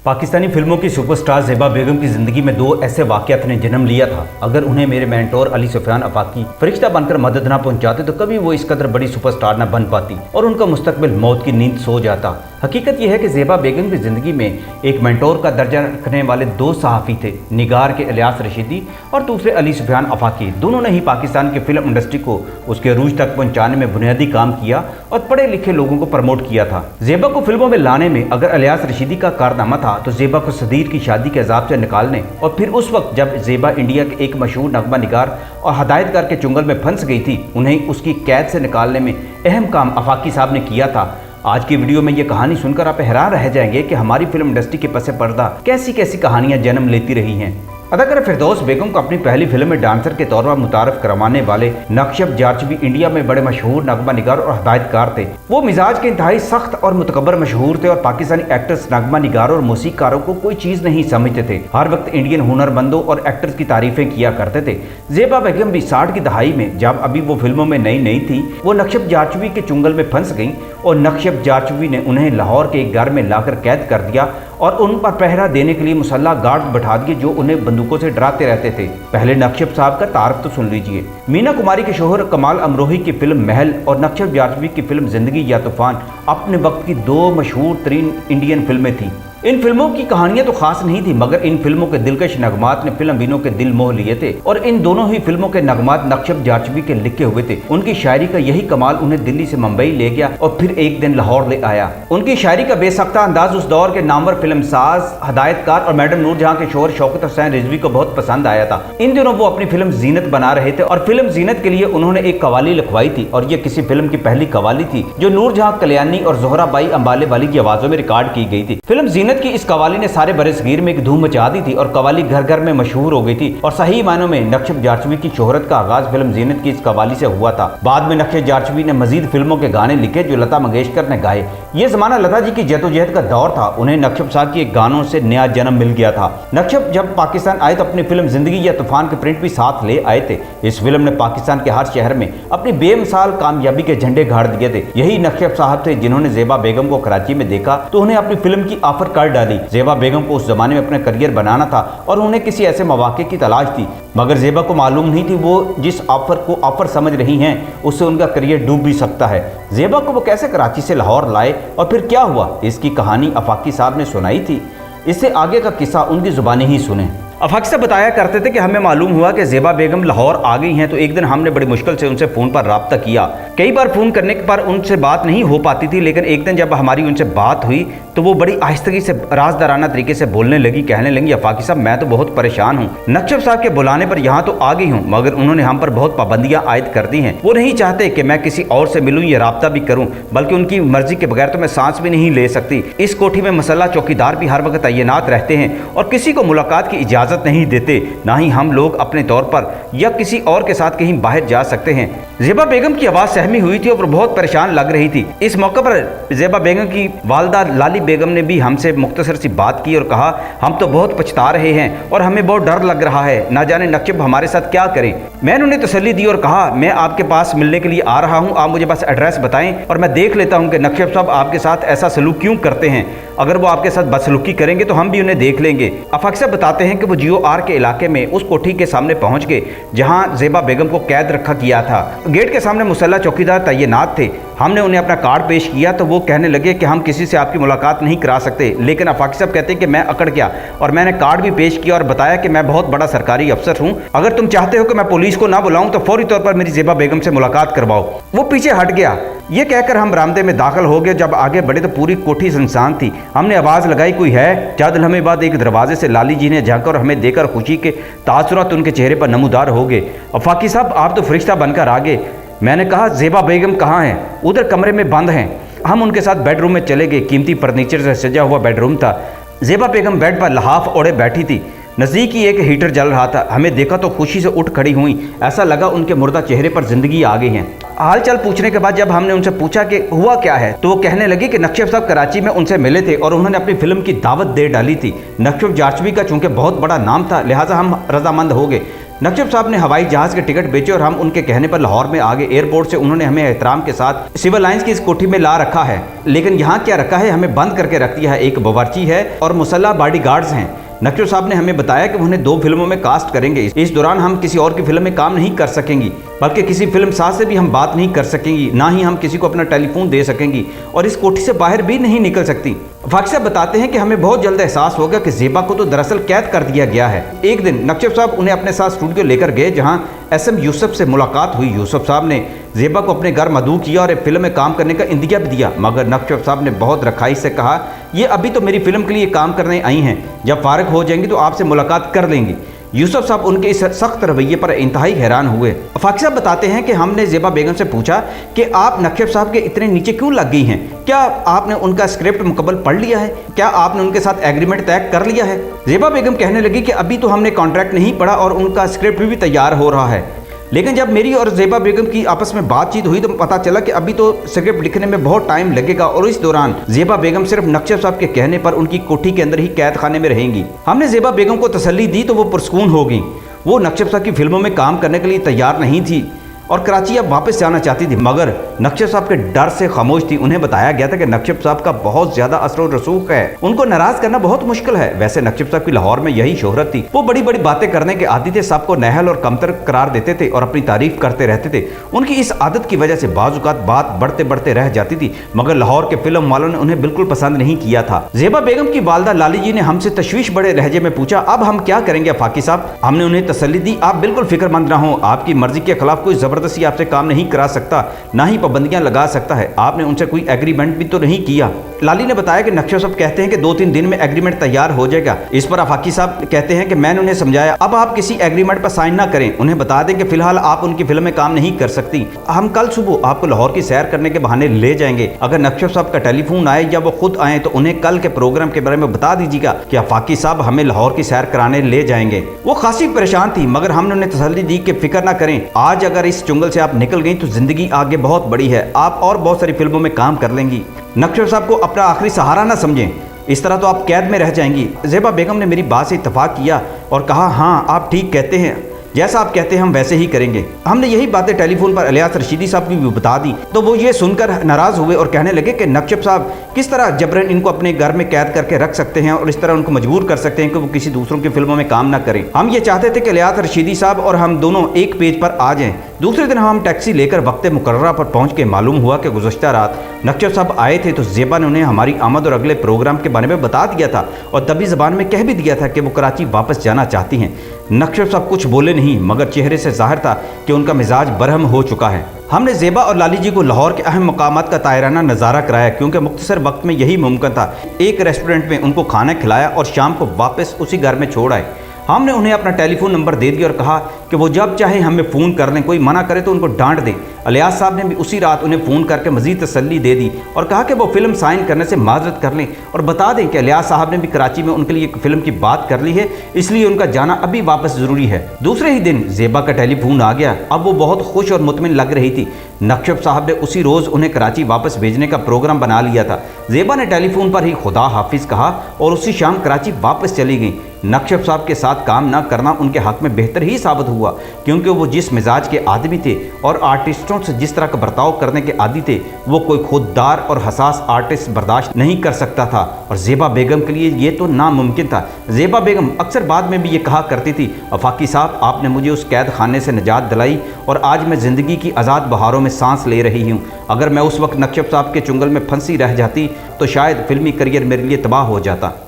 पाकिस्तानी फिल्मों की सुपरस्टार ज़ेबा बेगम की ज़िंदगी में दो ऐसे वाक़यात ने जन्म लिया था। अगर उन्हें मेरे मेंटोर अली सुफियान आफाकी फरिश्ता बनकर मदद ना पहुंचाते तो कभी वो इस कदर बड़ी सुपरस्टार ना बन पाती और उनका मुस्तकबिल मौत की नींद सो जाता। हकीकत यह है कि ज़ेबा बेगम की ज़िंदगी में एक मेंटोर का दर्जा रखने वाले दो सहाफ़ी थे, निगार के इलियास रशीदी और दूसरे अली सुफियान आफाकी। दोनों ने ही पाकिस्तान की फिल्म इंडस्ट्री को उसके अरूज तक पहुँचाने में बुनियादी काम किया और पढ़े लिखे लोगों को प्रमोट किया था। ज़ेबा को फिल्मों में लाने में अगर इलियास रशीदी का कारनामा था तो ज़ेबा को सदीर की शादी के अजाब से निकालने और फिर उस वक्त जब ज़ेबा इंडिया के एक मशहूर नगमा निगार और हदायतकार के चुंगल में फंस गई थी, उन्हें उसकी कैद से निकालने में अहम काम आफाकी साहब ने किया था। आज की वीडियो में ये कहानी सुनकर आप हैरान रह जाएंगे कि हमारी फिल्म इंडस्ट्री के पसे पर्दा कैसी कैसी कहानियां जन्म लेती रही हैं। अदाकारा फिरदौस बेगम को अपनी पहली फिल्म में डांसर के तौर पर मुतारफ करवाने वाले नक्शब जारचवी इंडिया में बड़े मशहूर नगमा निगार और हदायतकार थे। वो मिजाज के इंतहाई सख्त और मुतकबर मशहूर थे और पाकिस्तानी एक्टर्स, नगमा निगारों और मौसीकारों को कोई चीज नहीं समझते थे। हर वक्त इंडियन हुनरमंदों और एक्टर्स की तारीफें किया करते थे। ज़ेबा बेगम भी 60 की दहाई में, जब अभी वो फिल्मों में नई थी, वो नक्शब जारचवी के चुंगल में फंस गई और नक्शब जारचवी ने उन्हें लाहौर के एक घर में लाकर कैद कर दिया और उन पर पहरा देने के लिए मुसल्ला गार्ड बैठा दिए जो उन्हें बंदूकों से डराते रहते थे। पहले नक्शब साहब का तारफ तो सुन लीजिए। मीना कुमारी के शोहर कमाल अमरोही की फिल्म महल और नक्शब जारचवी की फिल्म जिंदगी या तूफान अपने वक्त की दो मशहूर तरीन इंडियन फिल्में थी। इन फिल्मों की कहानियां तो खास नहीं थी, मगर इन फिल्मों के दिलकश नगमात ने फिल्म बीनों के दिल मोह लिए थे और इन दोनों ही फिल्मों के नगमात नक्शब जारचवी के लिखे हुए थे। उनकी शायरी का यही कमाल उन्हें दिल्ली से मुंबई ले गया और फिर एक दिन लाहौर ले आया। उनकी शायरी का बेसख्ता अंदाज उस दौर के नामवर फिल्मसाज, हदायतकार और मैडम नूरजहां के शोहर शौकत हुसैन रिजवी को बहुत पसंद आया था। इन दिनों वो अपनी फिल्म जीनत बना रहे थे और फिल्म जीनत के लिए उन्होंने एक कवाली लिखवाई थी और ये किसी फिल्म की पहली कवाली थी जो नूरजहां कल्याणी और जोहराबाई अंबाले वाली की आवाजों में रिकॉर्ड की गई थी। फिल्म जीनत की इस कवाली ने सारे बरसगीर में एक धूम मचा दी थी और कवाली घर घर में मशहूर हो गई थी और सही मायनों में नक्शब जारचवी की शोहरत का आगाज फिल्म जीनत की इस कवाली से हुआ था। बाद में नक्शब जारचवी ने मजीद फिल्मों के गाने लिखे जो लता मंगेशकर ने गाए। ये जमाना लता जी की जद्दोजहद का दौर था। उन्हें नक्शब साहब के गानों से नया जन्म मिल गया था। नक्शब जब पाकिस्तान आए तो अपनी फिल्म जिंदगी या तूफान के प्रिंट भी साथ ले आए थे। इस फिल्म ने पाकिस्तान के हर शहर में अपनी बेमिसाल कामयाबी के झंडे गाड़ दिए थे। यही नक्शब साहब थे जिन्होंने ज़ेबा बेगम को कराची में देखा तो उन्हें अपनी फिल्म की ऑफर कर डाली। ज़ेबा बेगम को उस जमाने में अपना करियर बनाना था और उन्हें किसी ऐसे मौके की तलाश थी, मगर ज़ेबा को मालूम नहीं थी वो जिस ऑफर को ऑफर समझ रही हैं उससे उनका करियर डूब भी सकता है। ज़ेबा को वो कैसे कराची से लाहौर लाए और फिर क्या हुआ, इसकी कहानी आफाकी साहब ने सुनाई थी। इससे आगे का किस्सा उनकी जुबानी ही सुने। आफाकी साहब बताया करते थे कि हमें मालूम हुआ कि ज़ेबा बेगम लाहौर आ गई हैं तो एक दिन हमने बड़ी मुश्किल से उनसे फ़ोन पर रब्ता किया। कई बार फ़ोन करने पर उनसे बात नहीं हो पाती थी, लेकिन एक दिन जब हमारी उनसे बात हुई तो वो बड़ी आहिस्तगी से राजदाराना तरीके से बोलने लगी, कहने लगी, आफाकी साहब मैं तो बहुत परेशान हूँ, नक्शब साहब के बुलाने पर यहाँ तो आ गई हूँ मगर उन्होंने हम पर बहुत पाबंदियाँ आयद कर दी हैं। वो नहीं चाहते कि मैं किसी और से मिलूँ या रब्ता भी करूँ, बल्कि उनकी मर्जी के बगैर तो मैं सांस भी नहीं ले सकती। इस कोठी में मसल्ला चौकीदार भी हर वक्त तैनात रहते हैं और किसी को मुलाकात की इजाज़त नहीं देते, ना ही हम लोग अपने तौर पर या किसी और के साथ कहीं बाहर जा सकते हैं। ज़ेबा बेगम की आवाज़ सहमी हुई थी और बहुत परेशान लग रही थी। इस मौके पर ज़ेबा बेगम की वालदा लाली बेगम ने भी हमसे मुख्तसर सी बात की और कहा, हम तो बहुत पछता रहे हैं और हमें बहुत डर लग रहा है, ना जाने नक्शब हमारे साथ क्या करें। मैंने उन्हें तसल्ली दी और कहा, मैं आपके पास मिलने के लिए आ रहा हूँ, आप मुझे बस एड्रेस बताएं और मैं देख लेता हूँ कि नक्शब साहब आपके साथ ऐसा सलूक क्यों करते हैं। अगर वो आपके साथ बदसलूकी करेंगे तो हम भी उन्हें देख लेंगे। आफाकी साहब बताते हैं कि वो GOR के इलाके में उस कोठी के सामने पहुंच गए जहां ज़ेबा बेगम को कैद रखा किया था। गेट के सामने मुसल्ला चौकीदार तैनात थे। हमने उन्हें अपना कार्ड पेश किया तो वो कहने लगे कि हम किसी से आपकी मुलाकात नहीं करा सकते, लेकिन आफाकी साहब कहते हैं कि मैं अकड़ गया और मैंने कार्ड भी पेश किया और बताया कि मैं बहुत बड़ा सरकारी अफसर हूँ, अगर तुम चाहते हो कि मैं पुलिस को ना बुलाऊं तो फौरी तौर पर मेरी ज़ेबा बेगम से मुलाकात करवाओ। वो पीछे हट गया। ये कहकर हम बरामदे में दाखिल हो गए। जब आगे बढ़े तो पूरी कोठी सुनसान थी। हमने आवाज़ लगाई, कोई है? चंद लम्हे बाद एक दरवाजे से लाली जी ने झांका और हमें देखकर खुशी के तासुरात उनके चेहरे पर नमूदार हो गए। आफाकी साहब आप तो फरिश्ता बनकर आ गए। मैंने कहा, ज़ेबा बेगम कहाँ हैं? उधर कमरे में बंद हैं। हम उनके साथ बेडरूम में चले गए। कीमती फर्नीचर से सजा हुआ बेडरूम था। ज़ेबा बेगम बेड पर लहाफ ओढ़े बैठी थी। नज़दीक ही एक हीटर जल रहा था। हमें देखा तो खुशी से उठ खड़ी हुई। ऐसा लगा उनके मुर्दा चेहरे पर जिंदगी आ गई है। हाल चाल पूछने के बाद जब हमने उनसे पूछा कि हुआ क्या है तो वो कहने लगे कि नक्शब साहब कराची में उनसे मिले थे और उन्होंने अपनी फिल्म की दावत दे डाली थी। नक्शब जारचवी का चूंकि बहुत बड़ा नाम था लिहाजा हम रजामंद हो गए। नक्शब साहब ने हवाई जहाज के टिकट बेचे और हम उनके कहने पर लाहौर में आ गए। एयरपोर्ट से उन्होंने हमें एहतराम के साथ सिविल लाइंस की इस कोठी में ला रखा है, लेकिन यहाँ क्या रखा है, हमें बंद करके रख दिया है। एक बावर्ची है और मुसल्लह बॉडीगार्ड्स हैं। नक्शब साहब ने हमें बताया कि उन्हें 2 फिल्मों में कास्ट करेंगे। इस दौरान हम किसी और की फिल्म में काम नहीं कर सकेंगी, बल्कि किसी फिल्म साज से भी हम बात नहीं कर सकेंगी, ना ही हम किसी को अपना टेलीफोन दे सकेंगी और इस कोठी से बाहर भी नहीं निकल सकती। फाकी साहब बताते हैं कि हमें बहुत जल्द एहसास हो गया कि ज़ेबा को तो दरअसल कैद कर दिया गया है। एक दिन नक्शब साहब उन्हें अपने साथ स्टूडियो लेकर गए, जहां SM यूसुफ से मुलाकात हुई। यूसुफ साहब ने ज़ेबा को अपने घर मदऊ किया और एक फिल्म में काम करने का इंदिया भी दिया, मगर नक्शब साहब ने बहुत रखाई से कहा, ये अभी तो मेरी फिल्म के लिए काम करने आई हैं, जब फारिग हो जाएंगी तो आपसे मुलाकात कर लेंगी। यूसुफ साहब उनके इस सख्त रवैये पर इंतहाई हैरान हुए। फाकी साहब बताते हैं कि हमने ज़ेबा बेगम से पूछा कि आप नक्शब साहब के इतने नीचे क्यों लग गई हैं? क्या आपने उनका स्क्रिप्ट मुकम्मल पढ़ लिया है? क्या आपने उनके साथ एग्रीमेंट तय कर लिया है? ज़ेबा बेगम कहने लगी कि अभी तो हमने कॉन्ट्रैक्ट नहीं पढ़ा और उनका स्क्रिप्ट भी तैयार हो रहा है, लेकिन जब मेरी और ज़ेबा बेगम की आपस में बातचीत हुई तो पता चला कि अभी तो स्क्रिप्ट लिखने में बहुत टाइम लगेगा और इस दौरान ज़ेबा बेगम सिर्फ नक्शब साहब के कहने पर उनकी कोठी के अंदर ही कैद खाने में रहेंगी। हमने ज़ेबा बेगम को तसल्ली दी तो वो पुरसकून हो गई। वो नक्शब साहब की फिल्मों में काम करने के लिए तैयार नहीं थी और कराची अब वापस जाना चाहती थी, मगर नक्शब साहब के डर से खामोश थी। उन्हें बताया गया था कि नक्शब साहब का बहुत ज्यादा असर और रसूख है, उनको नाराज करना बहुत मुश्किल है। वैसे नक्शब साहब की लाहौर में यही शोहरत थी, वो बड़ी बड़ी बातें करने के आदी थे, सबको नहल और कमतर करार देते थे और अपनी तारीफ करते रहते थे। उनकी इस आदत की वजह से बाजुकात बात बढ़ते बढ़ते रह जाती थी, मगर लाहौर के फिल्म वालों ने उन्हें बिल्कुल पसंद नहीं किया था। ज़ेबा बेगम की वालदा लाली जी ने हमसे तशवीश बड़े लहजे में पूछा, अब हम क्या करेंगे फाकी साहब? हमने उन्हें तसल्ली दी, आप बिल्कुल फिक्रमंद ना हो, आपकी मर्जी के खिलाफ कोई जबरदस्ती आपसे काम नहीं करा सकता, ना ही पाबंदियां लगा सकता है। आपने उनसे कोई एग्रीमेंट भी तो नहीं किया। लाली ने बताया कि नक्शब साहब कहते हैं कि 2-3 दिन में एग्रीमेंट तैयार हो जाएगा। इस पर फाकी साहब कहते हैं कि मैंने उन्हें समझाया, अब आप किसी एग्रीमेंट पर साइन ना करें, उन्हें बता दें कि फिलहाल आप उनकी फिल्म में काम नहीं कर सकती। हम कल सुबह आपको लाहौर की सैर करने के बहाने ले जाएंगे। अगर नक्शब साहब का टेलीफोन आए या वो खुद आए तो उन्हें कल के प्रोग्राम के बारे में बता दीजिएगा कि फाकी साहब हमें लाहौर की सैर कराने ले जाएंगे। वो खासी परेशान थी, मगर हमने उन्हें तसल्ली दी कि फिक्र ना करें, आज अगर इस चुंगल से आप निकल गई तो जिंदगी आगे बहुत बड़ी है, आप और बहुत सारी फिल्मों में काम कर लेंगी। नक्शब साहब को अपना आखिरी सहारा ना समझें, इस तरह तो आप कैद में रह जाएंगी। ज़ेबा बेगम ने मेरी बात से इत्तफाक किया और कहा, हाँ आप ठीक कहते हैं, जैसा आप कहते हैं हम वैसे ही करेंगे। हमने यही बातें टेलीफोन पर इलियास रशीदी साहब की भी बता दी तो वो ये सुनकर नाराज हुए और कहने लगे कि नक्शब साहब किस तरह जबरन इनको अपने घर में कैद करके रख सकते हैं और इस तरह उनको मजबूर कर सकते हैं कि वो किसी दूसरों की फिल्मों में काम ना करें। हम ये चाहते थे कि इलियास रशीदी साहब और हम दोनों एक पेज पर आ जाएं। दूसरे दिन हम टैक्सी लेकर वक्त मुकर्ररा पर पहुंच के मालूम हुआ कि गुज़श्ता रात नक्शब साहब आए थे तो ज़ेबा ने उन्हें हमारी आमद और अगले प्रोग्राम के बारे में बता दिया था और दबी ज़बान में कह भी दिया था कि वो कराची वापस जाना चाहती हैं। नक्शब साहब कुछ बोले नहीं, मगर चेहरे से जाहिर था कि उनका मिजाज बरहम हो चुका है। हमने ज़ेबा और लाली जी को लाहौर के अहम मकामात का तायराना नज़ारा कराया, क्योंकि मुख्तसर वक्त में यही मुमकिन था। एक रेस्टोरेंट में उनको खाना खिलाया और शाम को वापस उसी घर में छोड़ आए। हमने उन्हें अपना टेलीफोन नंबर दे दिया और कहा कि वो जब चाहे हमें फ़ोन कर लें, कोई मना करे तो उनको डांट दें। इलियास साहब ने भी उसी रात उन्हें फ़ोन करके मज़ीद तसल्ली दे दी और कहा कि वो फिल्म साइन करने से माजरत कर लें और बता दें कि इलियास साहब ने भी कराची में उनके लिए एक फ़िल्म की बात कर ली है, इसलिए उनका जाना अभी वापस ज़रूरी है। दूसरे ही दिन ज़ेबा का टेलीफोन आ गया। अब वो बहुत खुश और मुतमिन लग रही थी। नक्शब साहब ने उसी रोज़ उन्हें कराची वापस भेजने का प्रोग्राम बना लिया था। ज़ेबा ने टेलीफोन पर ही खुदा हाफिज़ कहा और उसी शाम कराची वापस चली गई। नक्शब साहब के साथ काम न करना उनके हक में बेहतर ही साबित हुआ, क्योंकि वो जिस मिजाज के आदमी थे और आर्टिस्टों से जिस तरह का बर्ताव करने के आदी थे, वो कोई खुददार और हसास आर्टिस्ट बर्दाश्त नहीं कर सकता था और ज़ेबा बेगम के लिए ये तो नामुमकिन था। ज़ेबा बेगम अक्सर बाद में भी ये कहा करती थी, फाकी साहब आपने मुझे उस कैद खाने से निजात दिलाई और आज मैं ज़िंदगी की आज़ाद बहारों में सांस ले रही हूँ। अगर मैं उस वक्त नक्शब साहब के चुंगल में फंसी रह जाती तो शायद फिल्मी करियर मेरे लिए तबाह हो जाता।